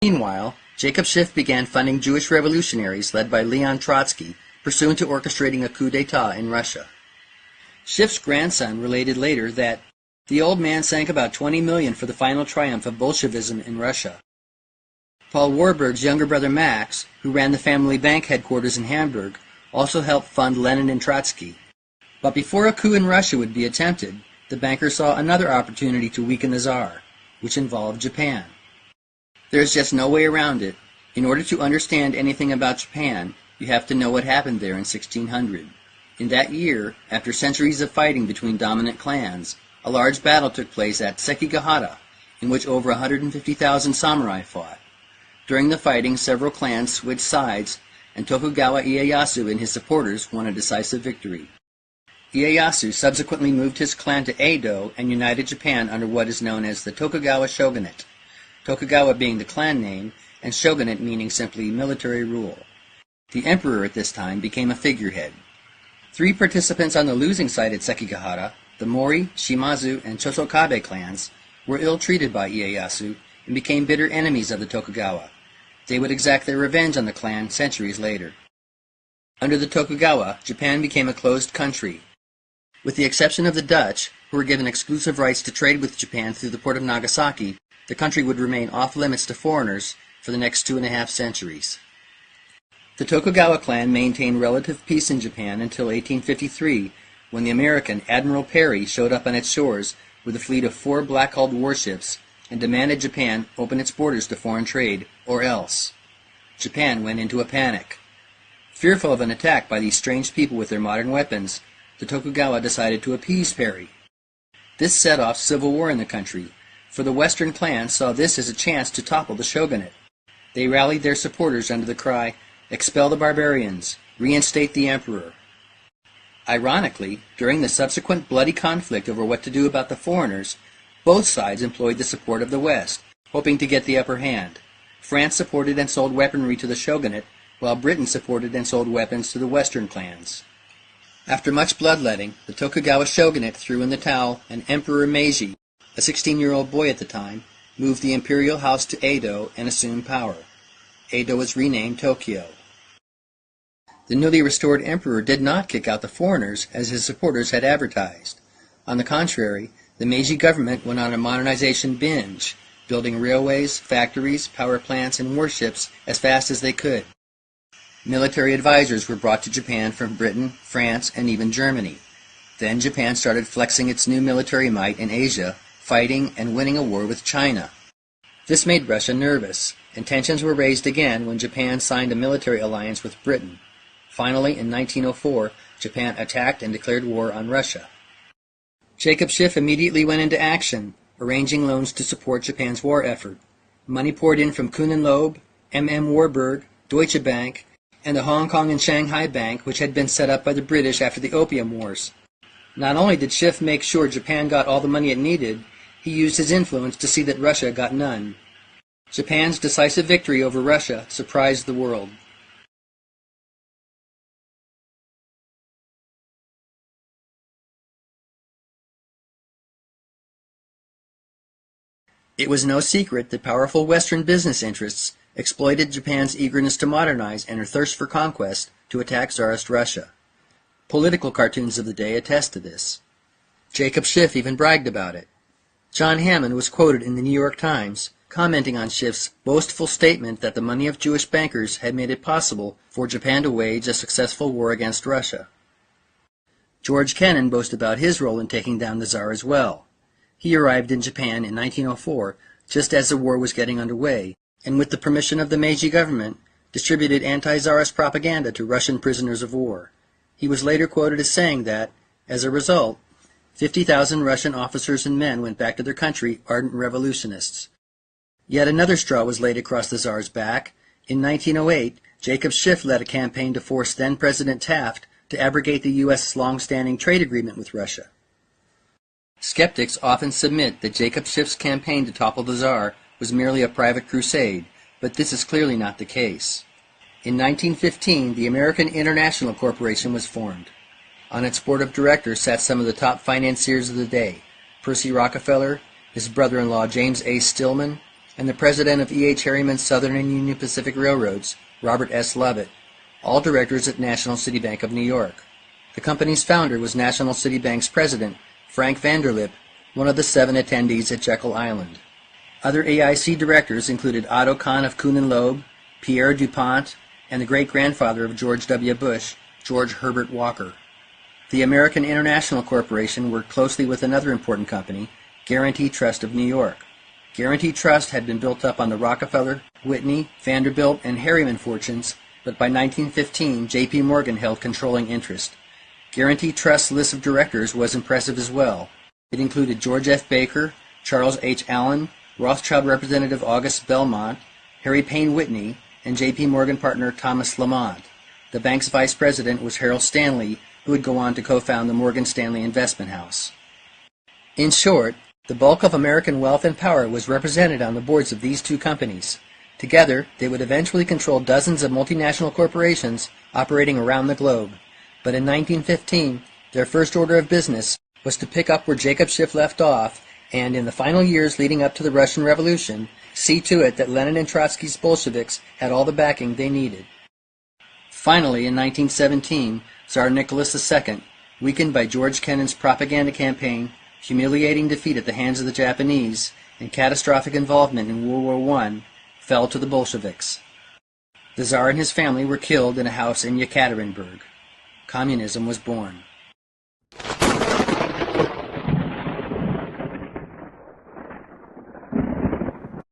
Meanwhile, Jacob Schiff began funding Jewish revolutionaries led by Leon Trotsky, pursuant to orchestrating a coup d'etat in Russia. Schiff's grandson related later that the old man sank about 20 million for the final triumph of Bolshevism in Russia. Paul Warburg's younger brother Max, who ran the family bank headquarters in Hamburg, also helped fund Lenin and Trotsky. But before a coup in Russia would be attempted, the banker saw another opportunity to weaken the Tsar, which involved Japan. There is just no way around it. In order to understand anything about Japan, you have to know what happened there in 1600. In that year, after centuries of fighting between dominant clans, a large battle took place at Sekigahara, in which over 150,000 samurai fought. During the fighting, several clans switched sides, and Tokugawa Ieyasu and his supporters won a decisive victory. Ieyasu subsequently moved his clan to Edo and united Japan under what is known as the Tokugawa shogunate, Tokugawa being the clan name, and shogunate meaning simply military rule. The emperor at this time became a figurehead. 3 participants on the losing side at Sekigahara, the Mori, Shimazu, and Chosokabe clans, were ill-treated by Ieyasu and became bitter enemies of the Tokugawa. They would exact their revenge on the clan centuries later. Under the Tokugawa, Japan became a closed country. With the exception of the Dutch, who were given exclusive rights to trade with Japan through the port of Nagasaki, the country would remain off-limits to foreigners for the next 2.5 centuries. The Tokugawa clan maintained relative peace in Japan until 1853, when the American Admiral Perry showed up on its shores with a fleet of 4 black-hulled warships and demanded Japan open its borders to foreign trade, or else. Japan went into a panic. Fearful of an attack by these strange people with their modern weapons, the Tokugawa decided to appease Perry. This set off civil war in the country, for the Western clans saw this as a chance to topple the shogunate. They rallied their supporters under the cry, "Expel the barbarians, reinstate the emperor." Ironically, during the subsequent bloody conflict over what to do about the foreigners, both sides employed the support of the West, hoping to get the upper hand. France supported and sold weaponry to the shogunate, while Britain supported and sold weapons to the Western clans. After much bloodletting, the Tokugawa shogunate threw in the towel, and Emperor Meiji, a 16-year-old boy at the time, moved the imperial house to Edo and assumed power. Edo was renamed Tokyo. The newly restored emperor did not kick out the foreigners as his supporters had advertised. On the contrary, the Meiji government went on a modernization binge, building railways, factories, power plants, and warships as fast as they could. Military advisors were brought to Japan from Britain, France, and even Germany. Then Japan started flexing its new military might in Asia, fighting and winning a war with China. This made Russia nervous, and tensions were raised again when Japan signed a military alliance with Britain. Finally, in 1904, Japan attacked and declared war on Russia. Jacob Schiff immediately went into action, arranging loans to support Japan's war effort. Money poured in from Kuhn & Loeb, M.M. Warburg, Deutsche Bank, and the Hong Kong and Shanghai Bank, which had been set up by the British after the Opium Wars. Not only did Schiff make sure Japan got all the money it needed, he used his influence to see that Russia got none. Japan's decisive victory over Russia surprised the world. It was no secret that powerful Western business interests exploited Japan's eagerness to modernize and her thirst for conquest to attack Tsarist Russia. Political cartoons of the day attest to this. Jacob Schiff even bragged about it. John Hammond was quoted in the New York Times commenting on Schiff's boastful statement that the money of Jewish bankers had made it possible for Japan to wage a successful war against Russia. George Kennan boasted about his role in taking down the Tsar as well. He arrived in Japan in 1904 just as the war was getting underway, and with the permission of the Meiji government, distributed anti-Tsarist propaganda to Russian prisoners of war. He was later quoted as saying that, as a result, 50,000 Russian officers and men went back to their country ardent revolutionists. Yet another straw was laid across the Tsar's back. In 1908, Jacob Schiff led a campaign to force then-President Taft to abrogate the U.S.'s long-standing trade agreement with Russia. Skeptics often submit that Jacob Schiff's campaign to topple the Tsar was merely a private crusade, but this is clearly not the case. In 1915, the American International Corporation was formed. On its board of directors sat some of the top financiers of the day: Percy Rockefeller, his brother-in-law James A. Stillman, and the president of E. H. Harriman's Southern and Union Pacific Railroads, Robert S. Lovett, all directors at National City Bank of New York. The company's founder was National City Bank's president, Frank Vanderlip, one of the 7 attendees at Jekyll Island. Other AIC directors included Otto Kahn of Kuhn and Loeb, Pierre DuPont, and the great-grandfather of George W. Bush, George Herbert Walker. The American International Corporation worked closely with another important company, Guarantee Trust of New York. Guarantee Trust had been built up on the Rockefeller, Whitney, Vanderbilt, and Harriman fortunes, but by 1915, JP Morgan held controlling interest. Guarantee Trust's list of directors was impressive as well. It included George F. Baker, Charles H. Allen, Rothschild Representative August Belmont, Harry Payne Whitney, and JP Morgan partner Thomas Lamont. The bank's vice president was Harold Stanley, who would go on to co-found the Morgan Stanley Investment House. In short, the bulk of American wealth and power was represented on the boards of these two companies. Together, they would eventually control dozens of multinational corporations operating around the globe. But in 1915, their first order of business was to pick up where Jacob Schiff left off, and in the final years leading up to the Russian Revolution, see to it that Lenin and Trotsky's Bolsheviks had all the backing they needed. Finally, in 1917, Tsar Nicholas II, weakened by George Kennan's propaganda campaign, humiliating defeat at the hands of the Japanese, and catastrophic involvement in World War I, fell to the Bolsheviks. The Tsar and his family were killed in a house in Yekaterinburg. Communism was born.